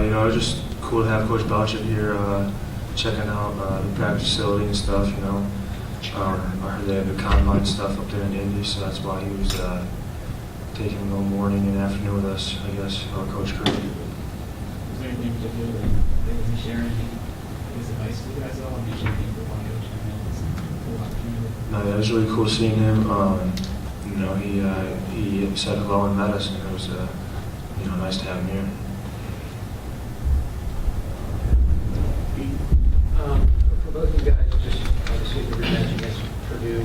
It was just cool to have Coach Belichick here checking out the practice facility and stuff, I heard they have the combine stuff up there in Indy, so that's why he was taking a little morning and afternoon with us, I guess, Coach Curry. Is there anything particular that he sharing his advice to you guys at all? Did you think the one coach No, it was really cool seeing him. He said hello and met us, and it was nice to have him here. For both of you guys, just obviously the rematch against Purdue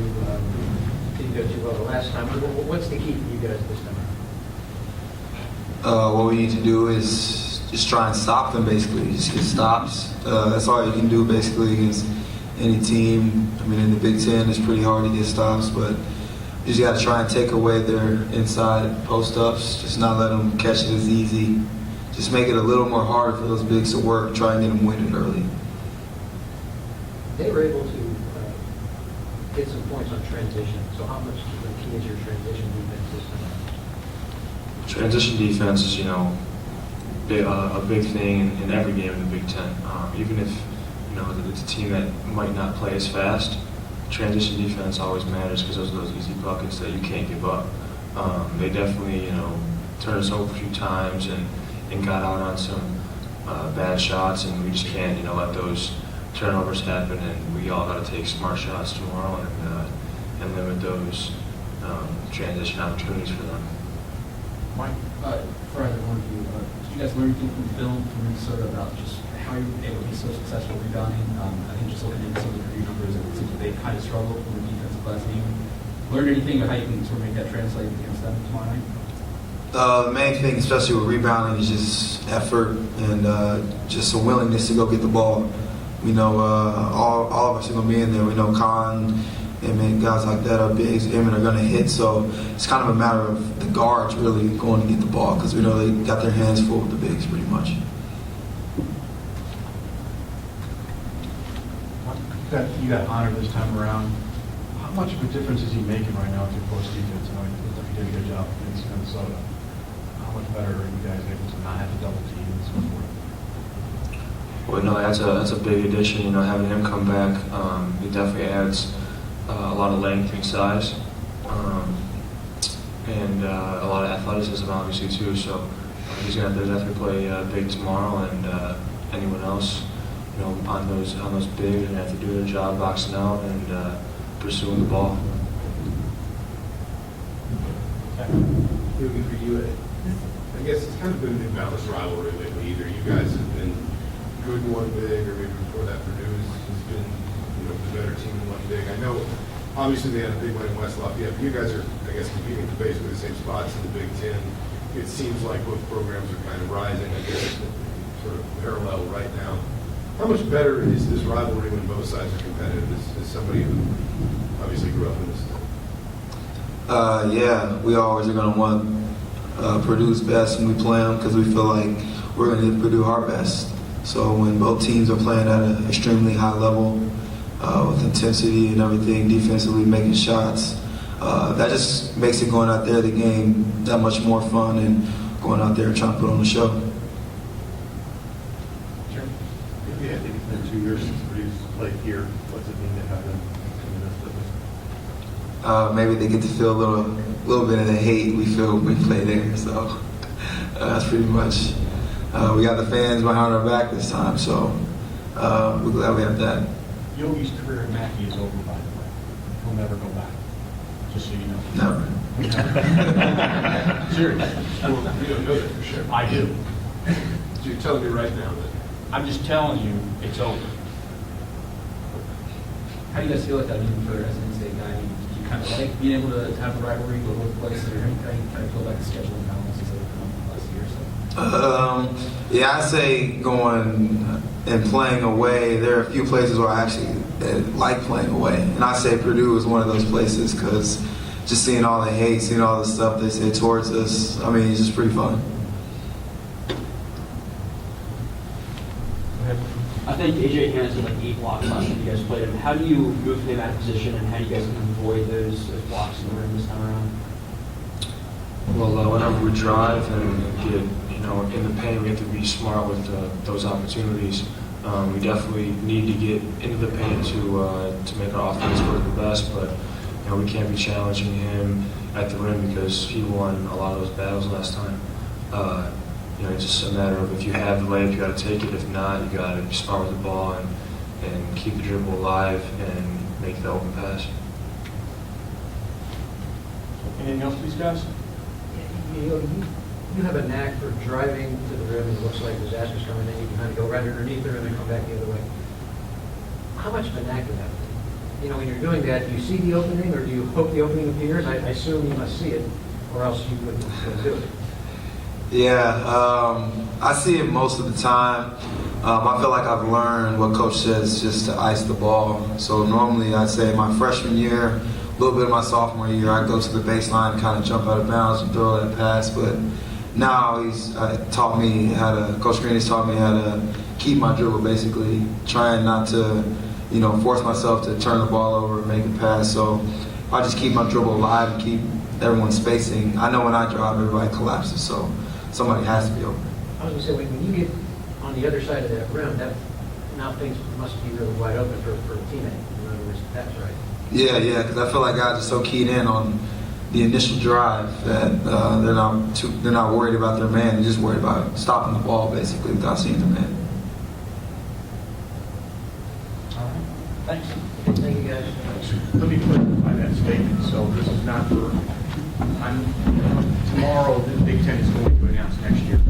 didn't go too well the last time. What's the key for you guys this time? What we need to do is just try and stop them, basically. Just get stops. That's all you can do, basically, against any team. I mean, in the Big Ten, it's pretty hard to get stops, but you just got to try and take away their inside post-ups. Just not let them catch it as easy. Just make it a little more hard for those bigs to work. Try and get them winded early. They were able to get some points on transition. So how much key is your transition defense this time? Transition defense is, a big thing in every game in the Big Ten. Even if, it's a team that might not play as fast, transition defense always matters because those are those easy buckets that you can't give up. They definitely, turned us over a few times and got out on some bad shots, and we just can't, let those turnovers happen, and we all got to take smart shots tomorrow and limit those transition opportunities for them. Mike, for either one of you, did you guys learn anything from film from Minnesota about just how you were able to be so successful rebounding? I think just looking at some of the Purdue numbers, it seems like they kind of struggled from the defensive last game. Learn anything about how you can sort of make that translate against them tomorrow night? The main thing, especially with rebounding, is just effort and just a willingness to go get the ball. We know all of us are going to be in there. We know Khan and guys like that are bigs. Emin are going to hit. So it's kind of a matter of the guards really going to get the ball because we know they got their hands full with the bigs pretty much. You got honored this time around. How much of a difference is he making right now with your close defense? I know he did a good job against Minnesota. How much better are you guys able to not have to double team and so forth? Well, no, that's a big addition. Having him come back, it definitely adds a lot of length and size, and a lot of athleticism, obviously too. So he's going to definitely play big tomorrow, and anyone else, on those bigs, are going to have to do their job boxing out and pursuing the ball. Yogi, for you, I guess it's kind of been an imbalanced rivalry lately. Either you guys have been good in one big, or maybe before that Purdue has been, the better team in one big. I know, obviously they had a big win in West Lafayette, but you guys are, I guess, competing for basically the same spots in the Big Ten. It seems like both programs are kind of rising, I guess, sort of parallel right now. How much better is this rivalry when both sides are competitive? As somebody who obviously grew up in this thing. Yeah, we always are going to want Purdue's best when we play them because we feel like we're going to give Purdue our best. So when both teams are playing at an extremely high level with intensity and everything, defensively making shots, that just makes it going out there, the game, that much more fun and going out there and trying to put on the show. Sure. Yeah, I think it's been 2 years since Purdue's played here. What's it mean to have them come to this business? Maybe they get to feel a little bit of the hate we feel when we play there. So that's pretty much. We got the fans behind our back this time, so we're glad we have that. Yogi's career in Mackey is over, by the way. He'll never go back, just so you know. Never. Seriously. Well, you don't know that for sure. I do. So you're telling me right now that I'm just telling you, it's over. How do you guys feel like that even for as an in-state guy? Do you kind of like being able to have the rivalry go both places, or how do you kind of feel like the scheduling balance is the last year or so? Yeah, I say going and playing away. There are a few places where I actually like playing away, and I say Purdue is one of those places because just seeing all the hate, seeing all the stuff they say towards us, I mean, it's just pretty fun. I think AJ Harris had like 8 blocks last time you guys played him. How do you move him out of position, and how do you guys avoid those blocks in the rim this time around? Well, whenever we drive and get, in the paint, we have to be smart with those opportunities. We definitely need to get into the paint to make our offense work the best, but we can't be challenging him at the rim because he won a lot of those battles last time. It's just a matter of if you have the layup, you got to take it. If not, you got to be smart with the ball and keep the dribble alive and make the open pass. Anything else, please, guys? You have a knack for driving to the rim, and it looks like disaster's coming, then you can kind of go right underneath the rim and come back the other way. How much of a knack do you have? When you're doing that, do you see the opening, or do you hope the opening appears? I assume you must see it, or else you wouldn't do it. Yeah, I see it most of the time. I feel like I've learned what Coach says just to ice the ball. So normally I'd say my freshman year, a little bit of my sophomore year, I'd go to the baseline, kind of jump out of bounds and throw that pass. But now Coach Green has taught me how to keep my dribble, basically, trying not to, force myself to turn the ball over and make a pass. So I just keep my dribble alive and keep everyone spacing. I know when I drive, everybody collapses, so somebody has to be open. I was going to say, when you get on the other side of that rim, now things must be really wide open for a teammate. In other words, that's right. Yeah, because I feel like guys are so keyed in on the initial drive that they're not worried about their man. They're just worried about stopping the ball, basically, without seeing their man. All right. Thanks. Thank you, guys. Let me clarify that statement. So this is not for tomorrow. The Big Ten is going to announce next year's